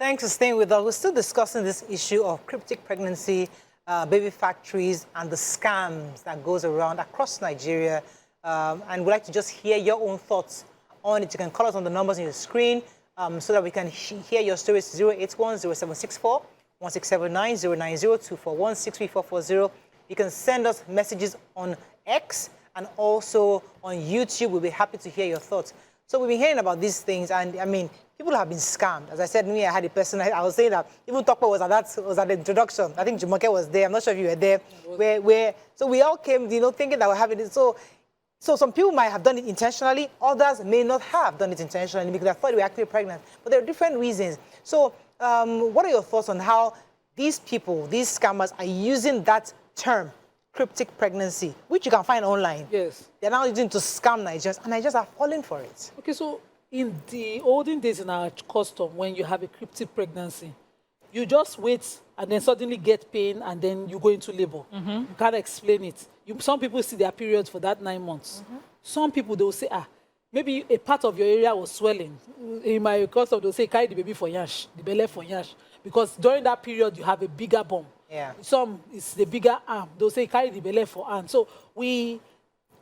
Thanks for staying with us. We're still discussing this issue of cryptic pregnancy, baby factories, and the scams that goes around across Nigeria. And we'd like to just hear your own thoughts on it. You can call us on the numbers on your screen so that we can hear your stories. 081-0764 1679 090-241 63440. You can send us messages on X and also on YouTube. We'll be happy to hear your thoughts. So we've been hearing about these things, and I mean, people have been scammed. As I said, me, I had a person, I was saying that even Tokpo was at the introduction. I think Jumoke was there. I'm not sure if you were there. So we all came, thinking that we're having it. So some people might have done it intentionally. Others may not have done it intentionally because they thought they were actually pregnant. But there are different reasons. So what are your thoughts on how these people, these scammers, are using that term, cryptic pregnancy, which you can find online? Yes. They're now using to scam Nigerians, and Nigerians are falling for it. Okay, so in the olden days in our custom, when you have a cryptic pregnancy, you just wait and then suddenly get pain and then you go into labor. You can't explain it. Some people see their periods for that 9 months. Some people, they'll say, maybe a part of your area was swelling. In my custom, they'll say, carry the baby for yash, the belly for yash. Because during that period, you have a bigger bump. Yeah. Some is the bigger arm. They'll say, carry the belly for arm. So we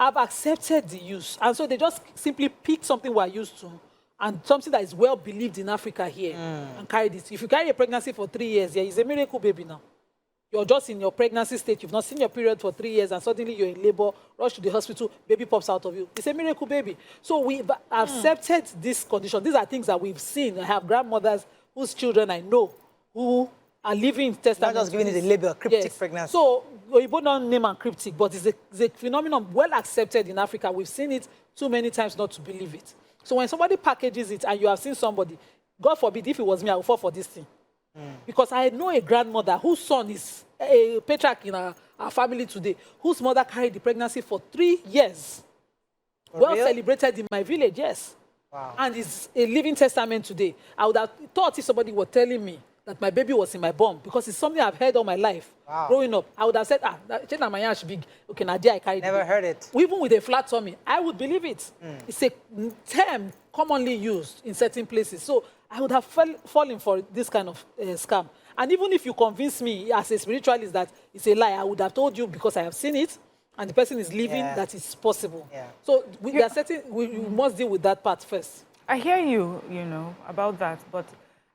have accepted the use. And so they just simply pick something we're used to and something that is well believed in Africa here and carry this. If you carry a pregnancy for 3 years, yeah, it's a miracle baby now. You're just in your pregnancy state. You've not seen your period for 3 years and suddenly you're in labor, rush to the hospital, baby pops out of you. It's a miracle baby. So we've accepted this condition. These are things that we've seen. I have grandmothers whose children I know who are living in testament. Not just giving it a label, cryptic pregnancy. So we both don't name and cryptic, but it's a phenomenon well accepted in Africa. We've seen it too many times not to believe it. So when somebody packages it and you have seen somebody, God forbid, if it was me, I would fall for this thing. Because I know a grandmother whose son is a patriarch in our family today, whose mother carried the pregnancy for 3 years. Well celebrated in my village, yes. Wow. And it's a living testament today. I would have thought if somebody were telling me that my baby was in my bum, because it's something I've heard all my life. Growing up, I would have said, that my yash big. Okay, Nadia, I carried Never heard it. Even with a flat tummy, I would believe it. It's a term commonly used in certain places. So I would have fallen for this kind of scam. And even if you convince me as a spiritualist that it's a lie, I would have told you because I have seen it and the person is living that it's possible. So we must deal with that part first. I hear you, about that,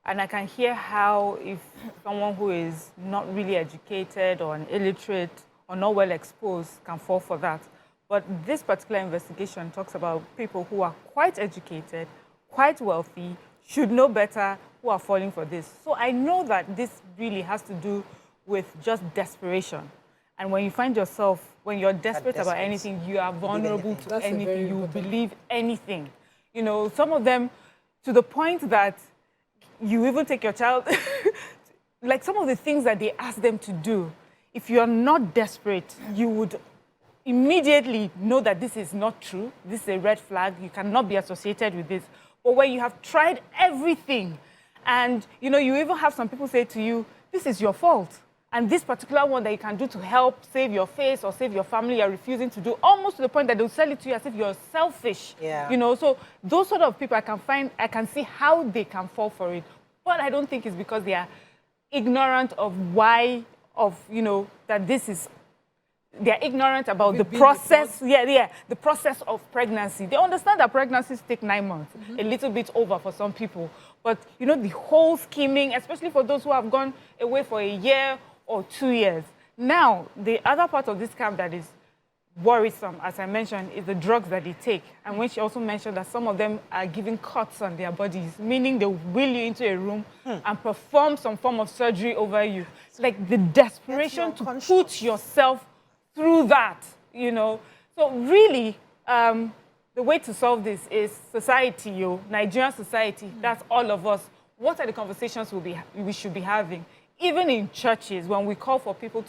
and I can hear how if someone who is not really educated or an illiterate or not well exposed can fall for that. But this particular investigation talks about people who are quite educated, quite wealthy, should know better, who are falling for this. So I know that this really has to do with just desperation. And when you find yourself, when you're desperate about anything, you are vulnerable to anything. You believe anything. Some of them to the point that you even take your child, like some of the things that they ask them to do, if you're not desperate, you would immediately know that this is not true. This is a red flag. You cannot be associated with this. But when you have tried everything, and you even have some people say to you, this is your fault. And this particular one that you can do to help save your face or save your family, you're refusing to do, almost to the point that they'll sell it to you as if you're selfish. So those sort of people, I can see how they can fall for it. But I don't think it's because they are ignorant of that this is, they're ignorant about the process. The process of pregnancy. They understand that pregnancies take 9 months, a little bit over for some people. But, the whole scheming, especially for those who have gone away for a year or 2 years. Now, the other part of this scam that is worrisome, as I mentioned, is the drugs that they take. And when she also mentioned that some of them are giving cuts on their bodies, meaning they will you into a room and perform some form of surgery over you. It's like the desperation to put yourself through that, So really, the way to solve this is society, Nigerian society, that's all of us. What are the conversations we should be having? Even in churches, when we call for people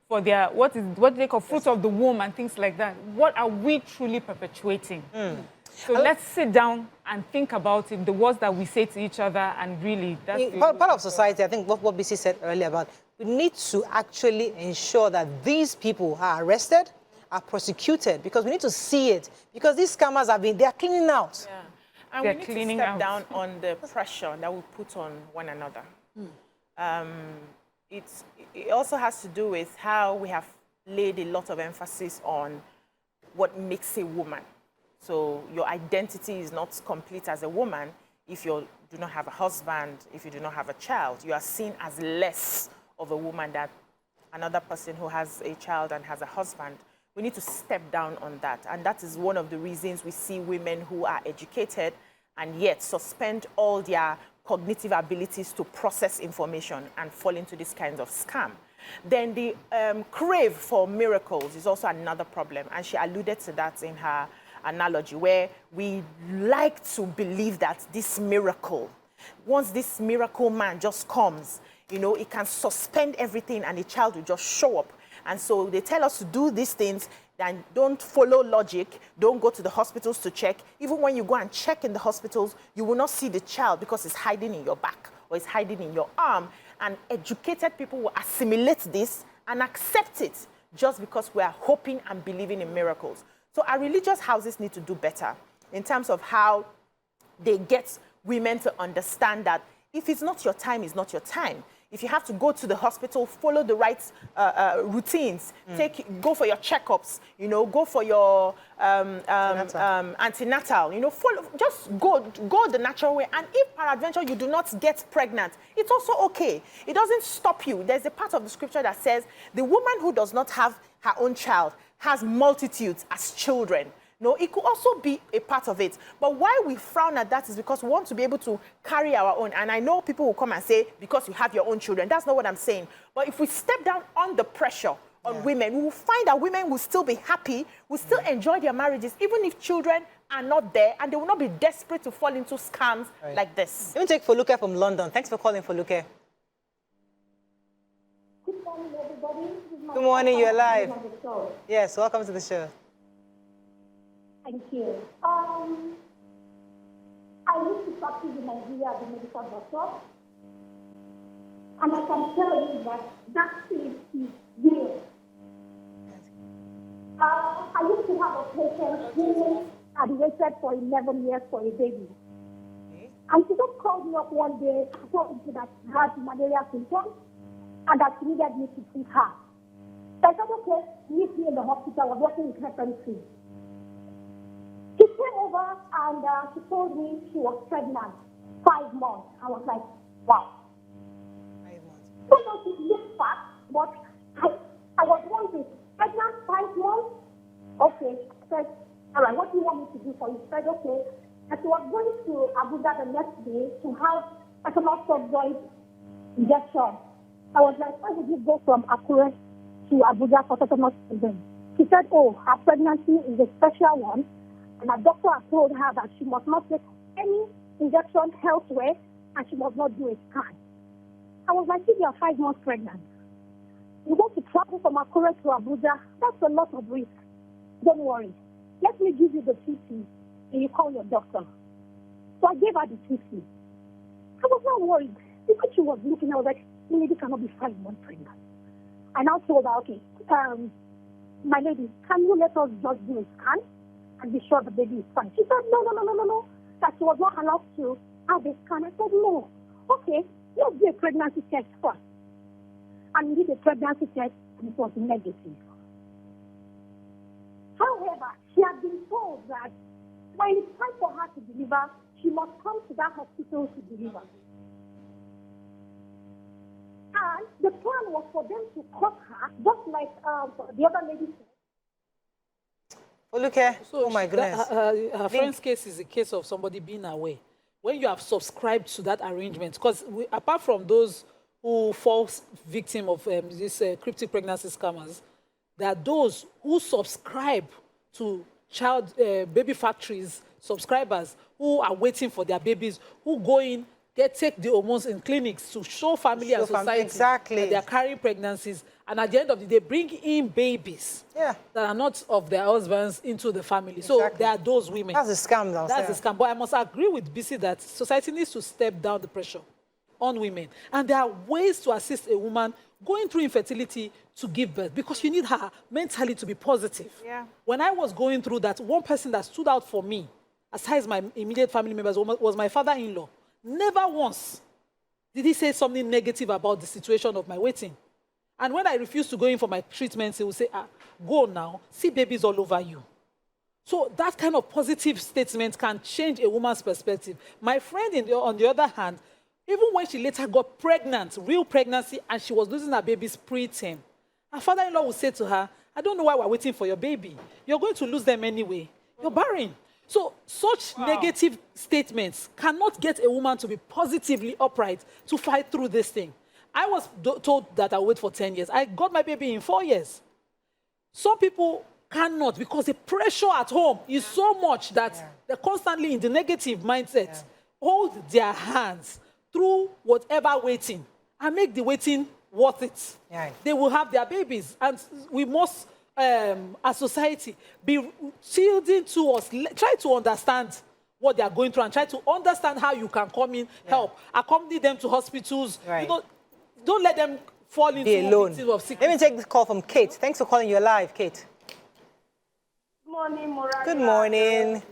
for their, what they call fruit of the womb and things like that, what are we truly perpetuating? So let's sit down and think about it, the words that we say to each other, and really, that's part of society. I think what Bisi said earlier about, we need to actually ensure that these people are arrested, are prosecuted, because we need to see it. Because these scammers they are cleaning out. And they're we need to cleaning step out. down on the pressure that we put on one another. It also has to do with how we have laid a lot of emphasis on what makes a woman. So your identity is not complete as a woman if you do not have a husband, if you do not have a child. You are seen as less of a woman than another person who has a child and has a husband. We need to step down on that. And that is one of the reasons we see women who are educated and yet suspend all their cognitive abilities to process information and fall into this kind of scam. Then the crave for miracles is also another problem. And she alluded to that in her analogy, where we like to believe that this miracle, once this miracle man just comes, you know, it can suspend everything and the child will just show up. And so they tell us to do these things, and don't follow logic, don't go to the hospitals to check. Even when you go and check in the hospitals, you will not see the child because it's hiding in your back or it's hiding in your arm. And educated people will assimilate this and accept it just because we are hoping and believing in miracles. So our religious houses need to do better in terms of how they get women to understand that if it's not your time, it's not your time. If you have to go to the hospital, follow the right routines. Go for your checkups. You know, go for your antenatal. You know, just go the natural way. And if peradventure you do not get pregnant, it's also okay. It doesn't stop you. There's a part of the scripture that says the woman who does not have her own child has multitudes as children. No, it could also be a part of it. But why we frown at that is because we want to be able to carry our own. And I know people will come and say, because you have your own children. That's not what I'm saying. But if we step down on the pressure on women, we will find that women will still be happy, will still enjoy their marriages, even if children are not there, and they will not be desperate to fall into scams like this. Let me take Foluke from London. Thanks for calling, Foluke. Good morning, everybody. Good morning, you're live. Yes, welcome to the show. Thank you. I used to practice in Nigeria as a medical doctor, and I can tell you that is real. I used to have a patient who had waited for 11 years for a baby. And she just called me up one day and told me that she had malaria symptoms and that she needed me to treat her. So I said, okay, meet me in the hospital. I was working with fertility. She came over and she told me she was pregnant, 5 months. I was like, wow. 5 months. So it looks fast, but I was wondering, pregnant 5 months? Okay. I said, all right, what do you want me to do for you? She said, okay. And she was going to Abuja the next day to have a steroid injection. I was like, why did you go from Akure to Abuja for tetanus injection? She said, oh, her pregnancy is a special one. And her doctor had told her that she must not take any injection elsewhere and she must not do a scan. I was like, if you are 5 months pregnant, you want to travel from Akure to Abuja, that's a lot of risk. Don't worry. Let me give you the TC and you call your doctor. So I gave her the TC. I was not worried. Because she was looking, I was like, the lady cannot be 5 months pregnant. I now told her, okay, my lady, can you let us just do a scan and be sure the baby is fine? She said, no, that she was not allowed to have a scan. I said, no. Okay, let's do a pregnancy test first. And we did a pregnancy test, and it was negative. However, she had been told that when it's time for her to deliver, she must come to that hospital to deliver. And the plan was for them to cut her, just like the other lady said. Oh, look here. So oh, my goodness. Her friend's case is a case of somebody being aware. When you have subscribed to that arrangement, because apart from those who fall victim of these cryptic pregnancy scammers, there are those who subscribe to baby factories, subscribers who are waiting for their babies, who go in, they take the hormones in clinics to show family and society that they are carrying pregnancies. And at the end of the day, bring in babies that are not of their husbands into the family. Exactly. So there are those women. That's a scam now. That's a scam. But I must agree with Bisi that society needs to step down the pressure on women. And there are ways to assist a woman going through infertility to give birth, because you need her mentally to be positive. Yeah. When I was going through that, one person that stood out for me aside my immediate family members, was my father-in-law. Never once did he say something negative about the situation of my waiting. And when I refused to go in for my treatments, he would say, go now, see babies all over you. So that kind of positive statement can change a woman's perspective. My friend, on the other hand, even when she later got pregnant, real pregnancy, and she was losing her babies preterm, her father-in-law would say to her, I don't know why we're waiting for your baby. You're going to lose them anyway. You're barren. So such negative statements cannot get a woman to be positively upright to fight through this thing. I was told that I'll wait for 10 years. I got my baby in 4 years. Some people cannot because the pressure at home is so much that they're constantly in the negative mindset. Hold their hands through whatever waiting and make the waiting worth it. They will have their babies. And we must, as society, be shielding to us, try to understand what they are going through and try to understand how you can come in, help, accompany them to hospitals. You know, don't let them fall into victims of sickness. Let me take this call from Kate. Thanks for calling. You're live, Kate. Good morning, Morales. Good morning.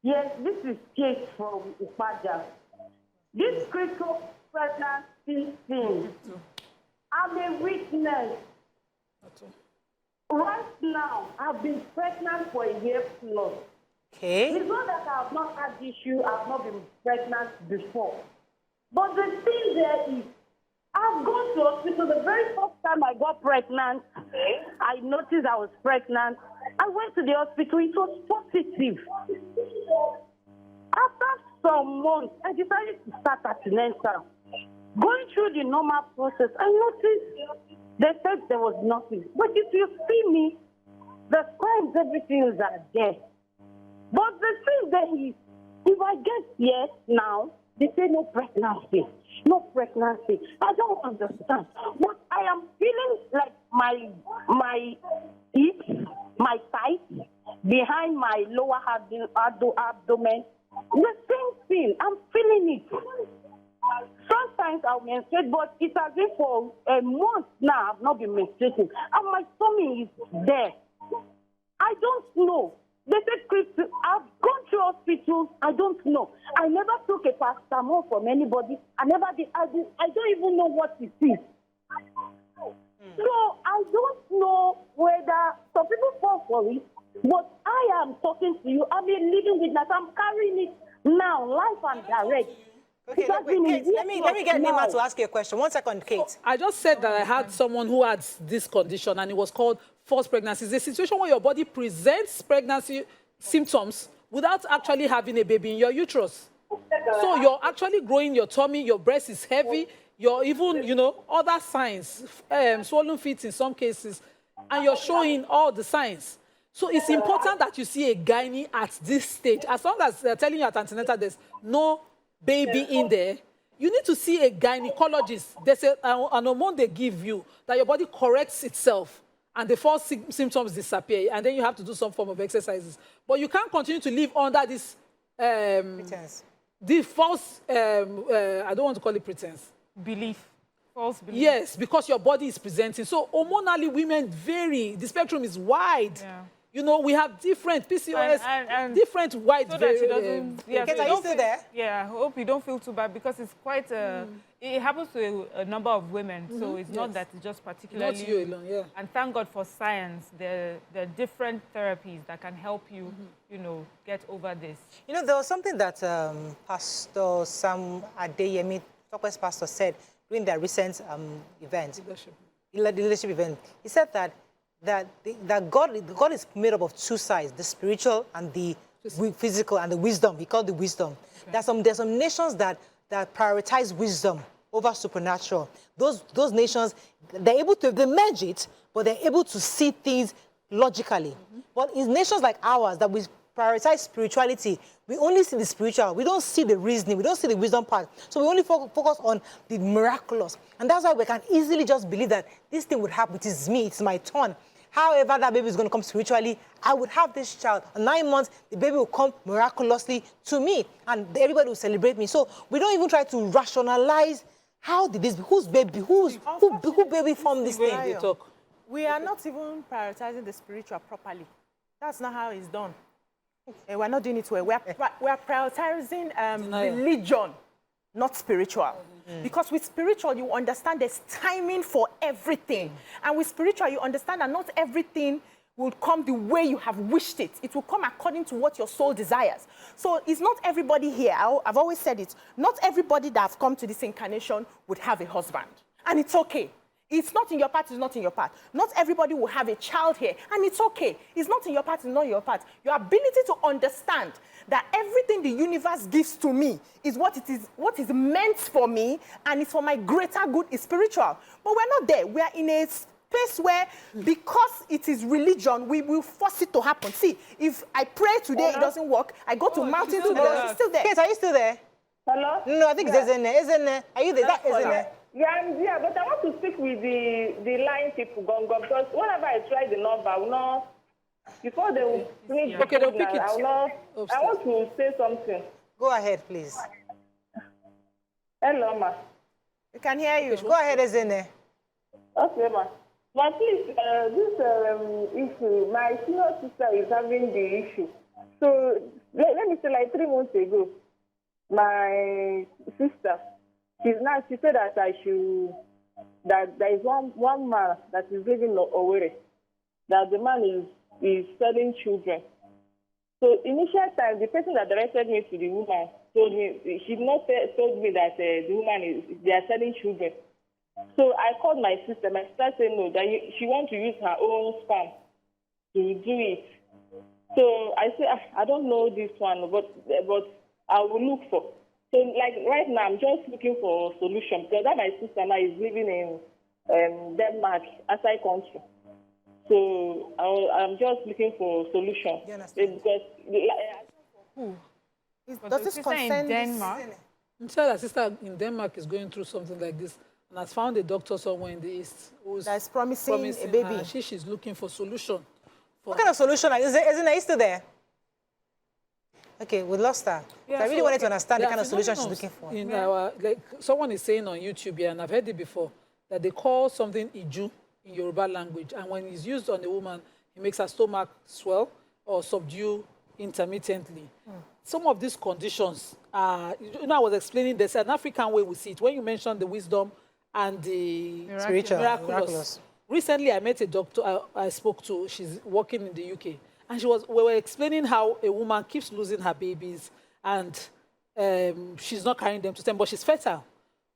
Yes, this is Kate from Ipaja. This critical pregnancy thing, I'm a witness. Right now, I've been pregnant for a year plus. Okay. It's not that I have not had issue, I've not been pregnant before. But the thing there is, I've gone to hospital. The very first time I got pregnant, I noticed I was pregnant. I went to the hospital. It was positive. After some months, I decided to start antenatal. Going through the normal process, I noticed they said there was nothing. But if you see me, the signs, everything is there. But the thing there is, if I get here now, they say no pregnancy. No pregnancy. I don't understand. But I am feeling like my hips, my thighs, behind my lower abdomen, the same thing. I'm feeling it. Sometimes I'll menstruate, but it has been for a month now. I've not been menstruating, and my tummy is there. I don't know. They said, I've gone through hospitals. I don't know. I never took a paracetamol from anybody. I never did. I don't even know what it is. So I don't know whether some people fall for it, but I am talking to you. I'm a living witness. I'm carrying it now, live and direct. Okay, wait, Kate, let me get Nima to ask you a question. 1 second, Kate. I just said that I had someone who had this condition, and it was called false pregnancy. It's a situation where your body presents pregnancy symptoms without actually having a baby in your uterus. So you're actually growing your tummy, your breast is heavy, you're even, you know, other signs, swollen feet in some cases, and you're showing all the signs. So it's important that you see a gynae at this stage. As long as they're telling you at antenatal there's no baby in there, you need to see a gynecologist. There's an hormone they give you that your body corrects itself and the false symptoms disappear, and then you have to do some form of exercises. But you can't continue to live under this Pretense. the false, I don't want to call it pretense. Belief. False belief. Yes, because your body is presenting. So hormonally, women vary. The spectrum is wide. Yeah. You know, we have different PCOS, and different wide. so that she doesn't. Yeah, Kate, so are you still there? Yeah, I hope you don't feel too bad because it's quite a. It happens to a number of women, so it's not that it's just particularly. Not you alone, yeah. And thank God for science. There are different therapies that can help you, you know, get over this. You know, there was something that Pastor Sam Adeyemi, Tokwe's pastor, said during their recent event, leadership event. He said that God is made up of two sides, the spiritual and the physical, and the wisdom. He called the wisdom. Okay. There's some nations that prioritize wisdom over supernatural. Those nations, they merge it, but they're able to see things logically. But in nations like ours that we prioritize spirituality, we only see the spiritual. We don't see the reasoning. We don't see the wisdom part. So we only focus on the miraculous. And that's why we can easily just believe that this thing would happen. It is me. It's my turn. However that baby is going to come spiritually, I would have this child. In 9 months, the baby will come miraculously to me, and everybody will celebrate me. So we don't even try to rationalize how did this, whose baby, who baby formed this thing. We are not even prioritizing the spiritual properly. That's not how it's done. We're not doing it well. We're prioritizing religion, not spiritual. Because with spiritual, you understand there's timing for everything. And with spiritual, you understand that not everything will come the way you have wished it. It will come according to what your soul desires. So it's not everybody here, I've always said it, not everybody that have come to this incarnation would have a husband. And it's okay. It's not in your part, it's not in your part. Not everybody will have a child here, and it's okay. It's not in your part, it's not in your part. Your ability to understand that everything the universe gives to me is what is meant for me, and it's for my greater good, is spiritual. But we're not there. We are in a space where, because it is religion, we will force it to happen. See, if I pray today, it doesn't work, I go to mountain tomorrow, it's still there. Kate, are you still there? Hello? No, I think it's Ezene. Ezene, are you there? That Ezene. Yeah, I'm here, but I want to speak with the line people, Gongo, because whenever I try the number, I will not, before they will finish the they'll pick it. I will not, I want to say something. Go ahead, please. Hello, ma. We can hear you. Go ahead, Ezene. Okay, ma. But please, this issue, my senior sister is having the issue. So, let me say, like 3 months ago, my sister, she said that that there is one man that is living in Owerri, that the man is selling children. So initial time, the person that directed me to the woman told me, she not told me that the woman they are selling children. So I called my sister. My sister said no, that she wants to use her own sperm to do it. So I said, I don't know this one, but I will look for. So, like, right now, I'm just looking for a solution, because that my sister now is living in Denmark, outside country. So, I'm just looking for a solution. Because, does this concern Denmark? I'm sure that sister in Denmark is going through something like this, and has found a doctor somewhere in the East who's that's promising a baby. Her. She's looking for solution. What kind of solution? Isn't it still there? Okay, we lost her. Yeah, so I really wanted to understand the kind of solution she's looking for. In our, like, someone is saying on YouTube here, and I've heard it before, that they call something Iju in Yoruba language, and when it's used on a woman, it makes her stomach swell or subdue intermittently. Some of these conditions, I was explaining this, an African way we see it. When you mentioned the wisdom and the miraculous. Recently, I met a doctor I spoke to. She's working in the UK. And we were explaining how a woman keeps losing her babies and she's not carrying them to term, but she's fertile.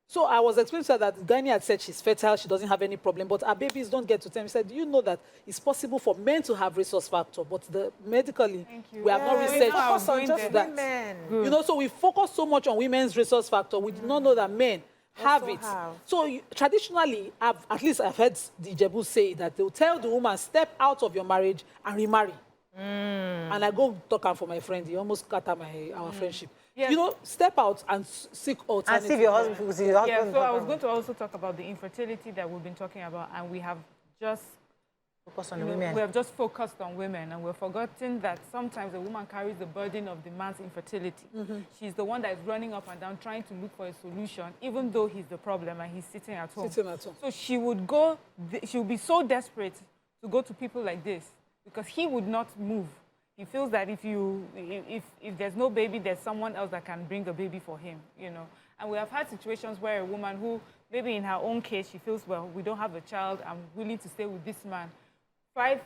So I was explaining to her that Gani had said she's fertile, she doesn't have any problem, but her babies don't get to term. He said, do you know that it's possible for men to have resource factor, but medically, we have not researched on just that. women. You know, so we focus so much on women's resource factor, we did not know that men have it. So traditionally, at least I've heard the Jebu say that they'll tell the woman, step out of your marriage and remarry. And I go talk for my friend. He almost cut out our friendship. Yes. You know, step out and seek alternatives. And see your husband. Yeah, so I was going to also talk about the infertility that we've been talking about, and we have just focused on women. We have just focused on women, and we've forgotten that sometimes a woman carries the burden of the man's infertility. She's the one that is running up and down trying to look for a solution, even though he's the problem and he's sitting at home. So she would be so desperate to go to people like this, because he would not move. He feels that if there's no baby, there's someone else that can bring a baby for him, you know. And we have had situations where a woman who, maybe in her own case, she feels, well, we don't have a child, I'm willing to stay with this man. 5,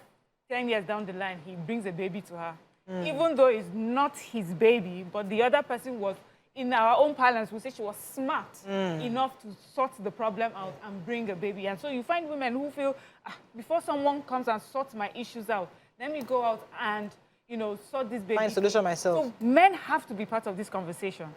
10 years down the line, he brings a baby to her. Even though it's not his baby, but the other person was, in our own parlance, we say she was smart enough to sort the problem out and bring a baby. And so you find women who feel, before someone comes and sorts my issues out, let me go out and, you know, sort this baby. Find a solution myself. So men have to be part of this conversation.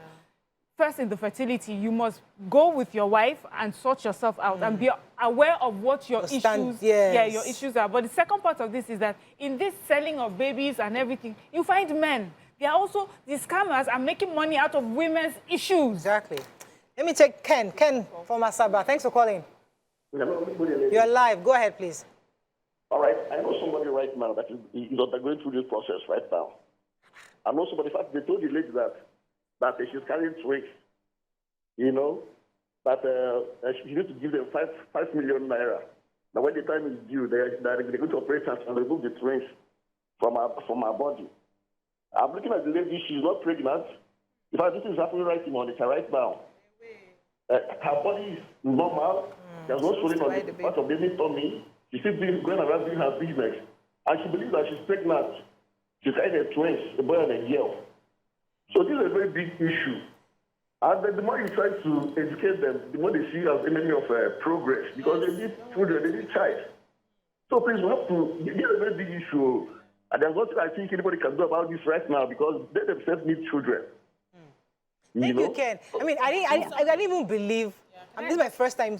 First, in the fertility, you must go with your wife and sort yourself out and be aware of what your issues are. But the second part of this is that in this selling of babies and everything, you find men. They are also, these scammers are making money out of women's issues. Exactly. Let me take Ken. Ken from Asaba. Thanks for calling. You're live. Go ahead, please. All right. I know somebody right now that is undergoing through this process right now. I know somebody, in fact, they told the lady that she's carrying twins, you know, that she needs to give them 5 million naira. Now, when the time is due, they're going to operate her and remove the twins from her body. I'm looking at the lady, she's not pregnant. In fact, this is happening right in Monica right now. Her body is normal. There's no swelling on the part of baby tummy. She's still going around doing her business. And she believes that she's pregnant. She's carrying a twins, a boy and a girl. So this is a very big issue. And then the more you try to educate them, the more they see you as enemy of progress, because they need children, they need child. So please, we have to, this is a very big issue. And there's nothing I think anybody can do about this right now, because they themselves need children. Thank you, Ken. I mean, I didn't even believe, this is my first time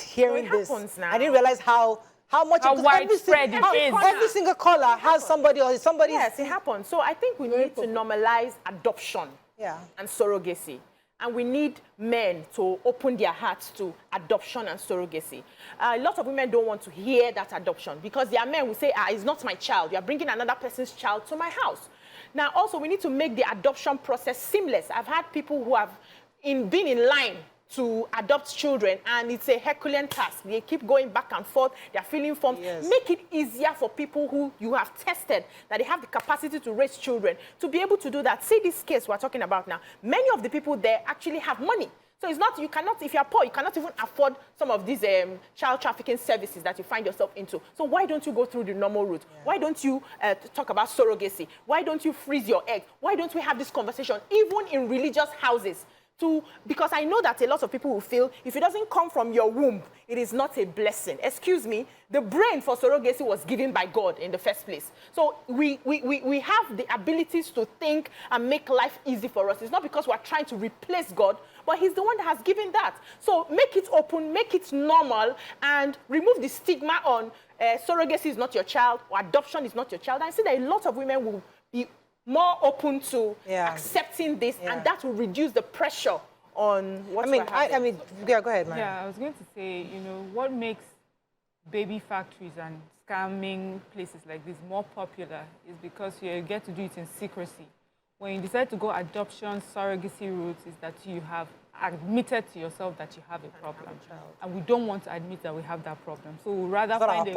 hearing this. Now. I didn't realize how much widespread it is. Every single caller has somebody or somebody. Yes, it happens. So I think we need to normalize adoption and surrogacy. And we need men to open their hearts to adoption and surrogacy. A lot of women don't want to hear that adoption because their men will say, it's not my child. You are bringing another person's child to my house. Now, also, we need to make the adoption process seamless. I've had people who have been in line to adopt children, and it's a Herculean task. They keep going back and forth. They're filling forms. Yes. Make it easier for people who you have tested that they have the capacity to raise children to be able to do that. See this case we're talking about now. Many of the people there actually have money. So it's not, you cannot, if you're poor, you cannot even afford some of these child trafficking services that you find yourself into. So why don't you go through the normal route? Yeah. Why don't you talk about surrogacy? Why don't you freeze your egg? Why don't we have this conversation, even in religious houses? Because I know that a lot of people will feel if it doesn't come from your womb, it is not a blessing. Excuse me, the brain for surrogacy was given by God in the first place. So we have the abilities to think and make life easy for us. It's not because we're trying to replace God, but he's the one that has given that. So make it open, make it normal, and remove the stigma on surrogacy is not your child or adoption is not your child. I see that a lot of women will be more open to accepting this, and that will reduce the pressure on what go ahead, man. Yeah, I was going to say, what makes baby factories and scamming places like this more popular is because you get to do it in secrecy. When you decide to go adoption, surrogacy routes, is that you have admitted to yourself that you have a problem. And we don't want to admit that we have that problem. So we'd rather find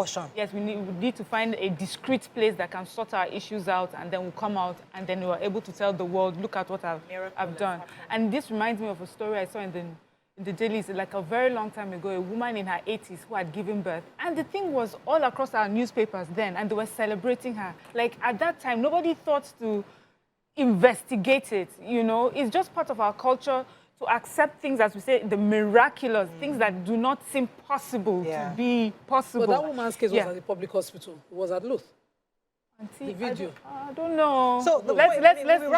we need to find a discreet place that can sort our issues out, and then we'll come out, and then we're able to tell the world, look at what I've done. And this reminds me of a story I saw in the dailies, like a very long time ago, a woman in her 80s who had given birth. And the thing was all across our newspapers then, and they were celebrating her. Like, at that time, nobody thought to investigate it, It's just part of our culture to accept things, as we say, the miraculous, things that do not seem possible to be possible. But that woman's case was at the public hospital. It was at Luth. The video. I don't know. So let's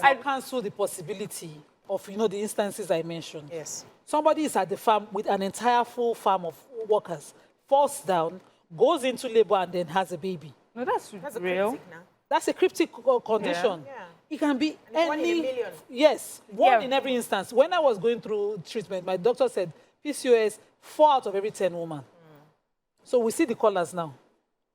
not cancel the possibility of, the instances I mentioned. Yes. Somebody is at the farm with an entire full farm of workers, falls down, goes into labor, and then has a baby. No, that's real. That's a cryptic condition. Yeah. It can be any... 1 in a million. Yes, one in every instance. When I was going through treatment, my doctor said PCOS, 4 out of every 10 women. So we see the colours now.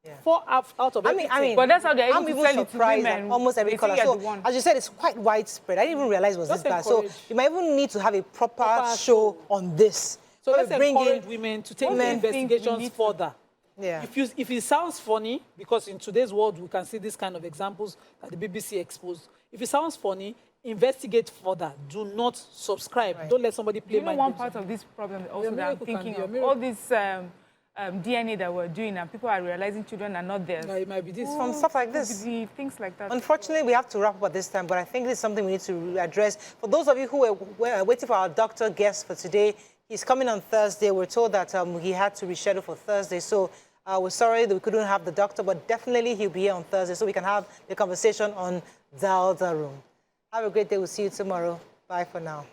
Yeah. 4 out of every 10. But that's how they're able to sell it to women. Almost every colour. So, as you said, it's quite widespread. I didn't even realize it was this bad. So you might even need to have a proper show on this. So let's encourage women to take the investigations further. Yeah. If it sounds funny, because in today's world we can see this kind of examples that the BBC exposed. If it sounds funny, investigate further. Do not subscribe. Right. Don't let somebody play my one part of this problem also that I'm thinking of, all this DNA that we're doing, and people are realizing children are not theirs. No, it might be this. From stuff like this. Things like that. Unfortunately, we have to wrap up at this time, but I think this is something we need to address. For those of you who were waiting for our doctor guest for today, he's coming on Thursday. We're told that he had to reschedule for Thursday, so we're sorry that we couldn't have the doctor, but definitely he'll be here on Thursday so we can have the conversation on Dial the Room. Have a great day. We'll see you tomorrow. Bye for now.